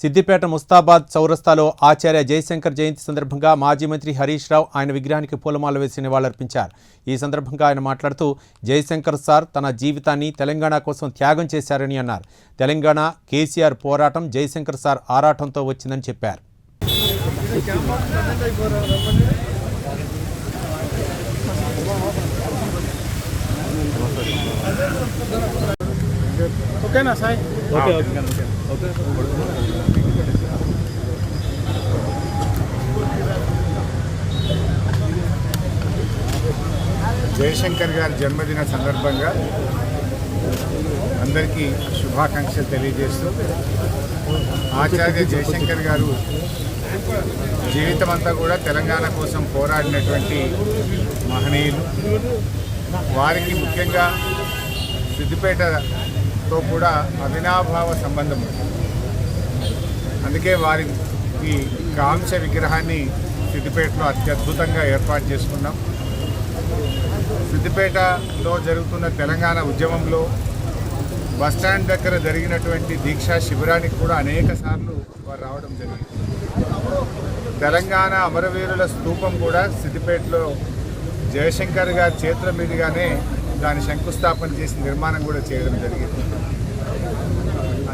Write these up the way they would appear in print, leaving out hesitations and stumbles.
సిద్దిపేట ముస్తాబాద్ చౌరస్తాలో ఆచార్య జయశంకర్ జయంతి సందర్భంగా మాజీ మంత్రి హరీష్ రావు ఆయన విగ్రహానికి పూలమాల వేసి నివాళులర్పించారు. ఈ సందర్భంగా ఆయన మాట్లాడుతూ జయశంకర్ సార్ తన జీవితాన్ని తెలంగాణ కోసం త్యాగం చేశారని అన్నారు. తెలంగాణ కేసీఆర్ పోరాటం జయశంకర్ సార్ ఆరాటంతో వచ్చిందని చెప్పారు. ఓకేనా సాయి? Okay okay. జయశంకర్ గారి జన్మదిన సందర్భంగా అందరికీ శుభాకాంక్షలు తెలియజేస్తూ, ఆచార్య జయశంకర్ గారు జీవితం అంతా కూడా తెలంగాణ కోసం పోరాడినటువంటి మహనీయులు. వారికి ముఖ్యంగా సిద్దిపేటతో కూడా అవినాభావ సంబంధం ఉంది. అందుకే వారికి కాంస్య విగ్రహాన్ని సిద్దిపేటలో అత్యద్భుతంగా ఏర్పాటు చేసుకున్నాం. సిద్దిపేటలో జరుగుతున్న తెలంగాణ ఉద్యమంలో బస్టాండ్ దగ్గర జరిగినటువంటి దీక్షా శిబిరానికి కూడా అనేక సార్లు వారు రావడం జరిగింది. తెలంగాణ అమరవీరుల స్తూపం కూడా సిద్దిపేటలో జయశంకర్ గారి చేతుల మీదుగానే దాని శంకుస్థాపన చేసి నిర్మాణం కూడా చేయడం జరిగింది.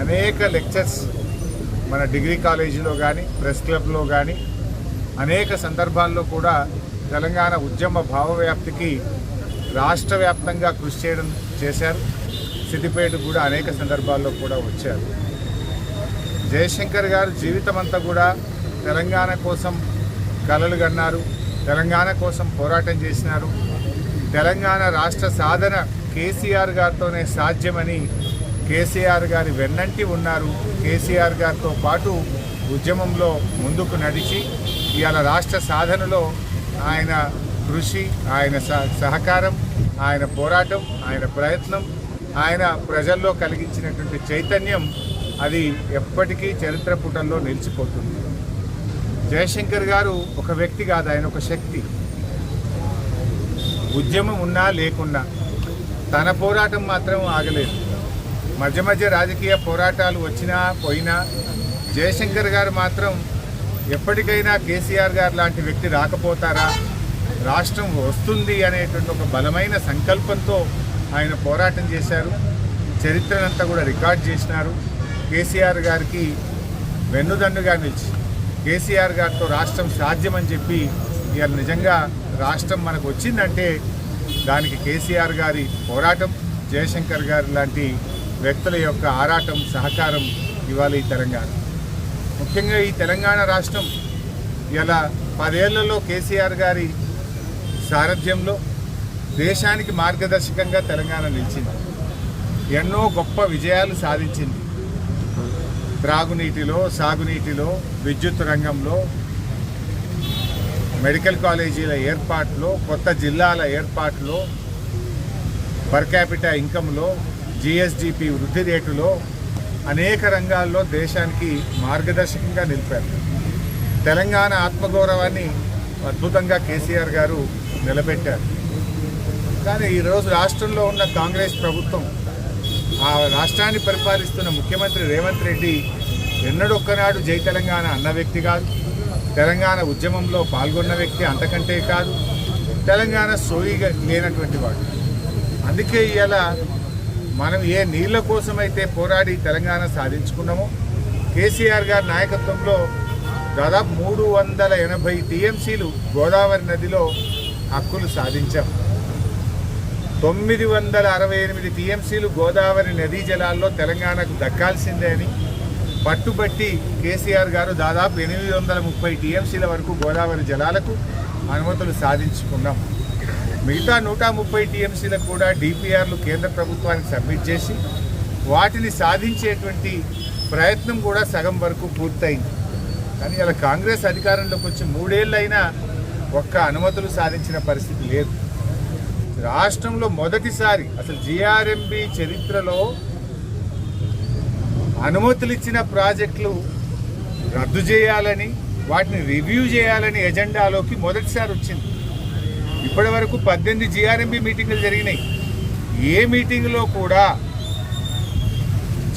అనేక లెక్చర్స్ మన డిగ్రీ కాలేజీలో కానీ ప్రెస్ క్లబ్లో కానీ అనేక సందర్భాల్లో కూడా తెలంగాణ ఉద్యమ భావవ్యాప్తికి రాష్ట్ర వ్యాప్తంగా కృషి చేశారు. సిద్దిపేట కూడా అనేక సందర్భాల్లో కూడా వచ్చారు. జయశంకర్ గారు జీవితం అంతా కూడా తెలంగాణ కోసం కలలు కన్నారు, తెలంగాణ కోసం పోరాటం చేసినారు. తెలంగాణ రాష్ట్ర సాధన కేసీఆర్ గారితోనే సాధ్యమని కేసీఆర్ గారి వెన్నంటి ఉన్నారు. కేసీఆర్ గారితో పాటు ఉద్యమంలో ముందుకు నడిచి ఇవాళ రాష్ట్ర సాధనలో ఆయన కృషి, ఆయన సహకారం, ఆయన పోరాటం, ఆయన ప్రయత్నం, ఆయన ప్రజల్లో కలిగించినటువంటి చైతన్యం అది ఎప్పటికీ చరిత్ర పుటల్లో నిలిచిపోతుంది. జయశంకర్ గారు ఒక వ్యక్తి కాదు, ఆయన ఒక శక్తి. ఉద్యమం ఉన్నా లేకున్నా తన పోరాటం మాత్రం ఆగలేదు. మధ్య మధ్య రాజకీయ పోరాటాలు వచ్చినా పోయినా జయశంకర్ గారు మాత్రం ఎప్పటికైనా కేసీఆర్ గారు లాంటి వ్యక్తి రాకపోతారా, రాష్ట్రం వస్తుంది అనేటువంటి ఒక బలమైన సంకల్పంతో ఆయన పోరాటం చేశారు. చరిత్రనంతా కూడా రికార్డ్ చేసినారు. కేసీఆర్ గారికి వెన్నుదన్నుగా నిలిచి కేసీఆర్ గారితో రాష్ట్రం సాధ్యమని చెప్పి ఇవాళ నిజంగా రాష్ట్రం మనకు వచ్చిందంటే దానికి కేసీఆర్ గారి పోరాటం, జయశంకర్ గారి లాంటి వ్యక్తుల యొక్క ఆరాటం, సహకారం ఇవాళ ఈ తెలంగాణ. ముఖ్యంగా ఈ తెలంగాణ రాష్ట్రం ఇలా 10 ఏళ్లలో కేసీఆర్ గారి సారథ్యంలో దేశానికి మార్గదర్శకంగా తెలంగాణ నిలిచింది. ఎన్నో గొప్ప విజయాలు సాధించింది. త్రాగునీటిలో, సాగునీటిలో, విద్యుత్ రంగంలో, మెడికల్ కాలేజీల ఏర్పాటులో, కొత్త జిల్లాల ఏర్పాటులో, పర్ క్యాపిటా ఇన్కంలో, జిఎస్డిపి వృద్ధి రేటులో అనేక రంగాల్లో దేశానికి మార్గదర్శకంగా నిలిపారు. తెలంగాణ ఆత్మగౌరవాన్ని అద్భుతంగా కేసీఆర్ గారు నిలబెట్టారు. కానీ ఈరోజు రాష్ట్రంలో ఉన్న కాంగ్రెస్ ప్రభుత్వం, ఆ రాష్ట్రాన్ని పరిపాలిస్తున్న ముఖ్యమంత్రి రేవంత్ రెడ్డి ఎన్నడొక్కనాడు జై తెలంగాణ అన్న వ్యక్తి కాదు, తెలంగాణ ఉద్యమంలో పాల్గొన్న వ్యక్తి అంతకంటే కాదు, తెలంగాణ సోయిగా లేనటువంటి వాడు. అందుకే ఇలా మనం ఏ నీళ్ల కోసమైతే పోరాడి తెలంగాణ సాధించుకున్నామో కేసీఆర్ గారి నాయకత్వంలో దాదాపు 380 టీఎంసీలు గోదావరి నదిలో హక్కులు సాధించాం. 968 టీఎంసీలు గోదావరి నదీ జలాల్లో తెలంగాణకు దక్కాల్సిందే అని పట్టుబట్టి కేసీఆర్ గారు దాదాపు 830 టీఎంసీల వరకు గోదావరి జలాలకు అనుమతులు సాధించుకున్నాం. మిగతా 130 టీఎంసీలకు కూడా డిపిఆర్లు కేంద్ర ప్రభుత్వానికి సబ్మిట్ చేసి వాటిని సాధించేటువంటి ప్రయత్నం కూడా సగం వరకు పూర్తయింది. కానీ ఇలా కాంగ్రెస్ అధికారంలోకి వచ్చి 3 ఏళ్ళైనా ఒక్క అనుమతులు సాధించిన పరిస్థితి లేదు. రాష్ట్రంలో మొదటిసారి అసలు జిఆర్ఎంబి చరిత్రలో అనుమతులు ఇచ్చిన ప్రాజెక్టులు రద్దు చేయాలని, వాటిని రివ్యూ చేయాలని ఎజెండాలోకి మొదటిసారి వచ్చింది. ఇప్పటి వరకు 18 జిఆర్ఎంబి మీటింగులు జరిగినాయి. ఏ మీటింగ్లో కూడా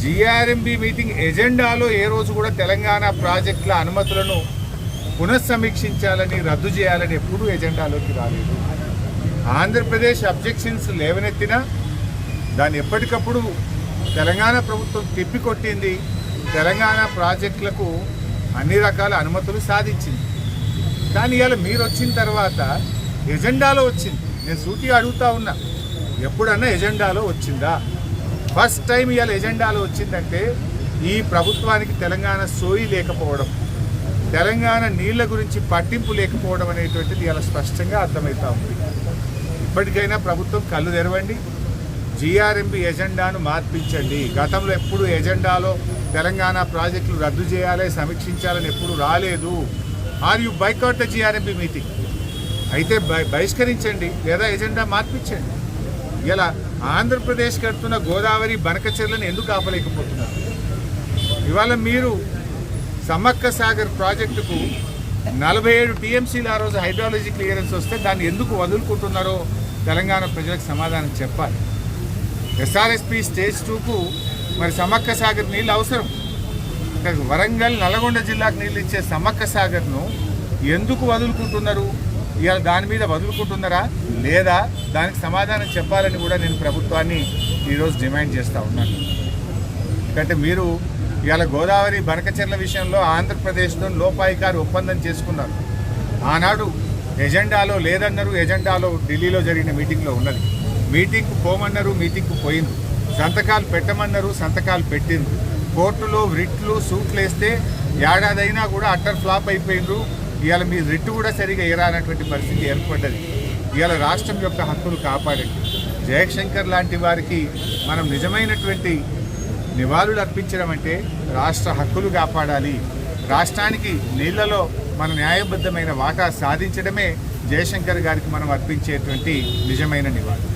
జిఆర్ఎంబి మీటింగ్ ఎజెండాలో ఏ రోజు కూడా తెలంగాణ ప్రాజెక్టుల అనుమతులను పునఃసమీక్షించాలని రద్దు చేయాలని ఎప్పుడూ ఎజెండాలోకి రాలేదు. ఆంధ్రప్రదేశ్ అబ్జెక్షన్స్ లేవనెత్తినా దాన్ని ఎప్పటికప్పుడు తెలంగాణ ప్రభుత్వం తిప్పికొట్టింది. తెలంగాణ ప్రాజెక్టులకు అన్ని రకాల అనుమతులు సాధించింది. కానీ ఇవాళ మీరు వచ్చిన తర్వాత ఎజెండాలో వచ్చింది. నేను సూటిగా అడుగుతా ఉన్నా, ఎప్పుడన్నా ఎజెండాలో వచ్చిందా? ఫస్ట్ టైం ఇవాళ ఎజెండాలో వచ్చిందంటే ఈ ప్రభుత్వానికి తెలంగాణ సోయి లేకపోవడం, తెలంగాణ నీళ్ల గురించి పట్టింపు లేకపోవడం అనేటువంటిది ఇలా స్పష్టంగా అర్థమవుతా ఉంది. ఇప్పటికైనా ప్రభుత్వం కళ్ళు తెరవండి, జిఆర్ఎంబి ఎజెండాను మార్పించండి. గతంలో ఎప్పుడు ఎజెండాలో తెలంగాణ ప్రాజెక్టులు రద్దు చేయాలి, సమీక్షించాలని ఎప్పుడు రాలేదు. Are you boycott the GRMB meeting? అయితే బహిష్కరించండి లేదా ఎజెండా మార్పించండి. ఇలా ఆంధ్రప్రదేశ్ కడుతున్న గోదావరి బనకచెర్లను ఎందుకు ఆపలేకపోతున్నారు? ఇవాళ మీరు సమ్మక్క సాగర్ ప్రాజెక్టుకు 47 టీఎంసీలు ఆ రోజు హైడ్రాలజీ క్లియరెన్స్ వస్తే దాన్ని ఎందుకు వదులుకుంటున్నారో తెలంగాణ ప్రజలకు సమాధానం చెప్పాలి. ఎస్ఆర్ఎస్పి స్టేజ్ 2కు మరి సమ్మక్క సాగర్ నీళ్ళు అవసరం. వరంగల్, నల్గొండ జిల్లాకు నీళ్ళు ఇచ్చే సమ్మక్క సాగర్ను ఎందుకు వదులుకుంటున్నారు? ఇవాళ దాని మీద వదులుకుంటున్నారా లేదా దానికి సమాధానం చెప్పాలని కూడా నేను ప్రభుత్వాన్ని ఈరోజు డిమాండ్ చేస్తూ ఉన్నాను. ఎందుకంటే మీరు ఇవాళ గోదావరి బనకచెర్ల విషయంలో ఆంధ్రప్రదేశ్లో లోపాయికారి ఒప్పందం చేసుకున్నారు. ఆనాడు ఎజెండాలో లేదన్నారు, ఎజెండాలో ఢిల్లీలో జరిగిన మీటింగ్లో ఉన్నది. మీటింగ్కు పోమన్నారు, మీటింగ్కు పోయింది. సంతకాలు పెట్టమన్నారు, సంతకాలు పెట్టింది. కోర్టులో రిట్లు సూట్లు వేస్తే ఏడాదైనా కూడా అట్టర్ ఫ్లాప్ అయిపోయిండ్రు. ఇవాళ మీ రిట్టు కూడా సరిగా ఎరానటువంటి పరిస్థితి ఏర్పడ్డది. ఇవాళ రాష్ట్రం యొక్క హక్కులు కాపాడండి. జయశంకర్ లాంటి వారికి మనం నిజమైనటువంటి నివాళులు అర్పించడం అంటే రాష్ట్ర హక్కులు కాపాడాలి. రాష్ట్రానికి నీళ్లలో మన న్యాయబద్ధమైన వాటా సాధించడమే జయశంకర్ గారికి మనం అర్పించేటువంటి నిజమైన నివాళి.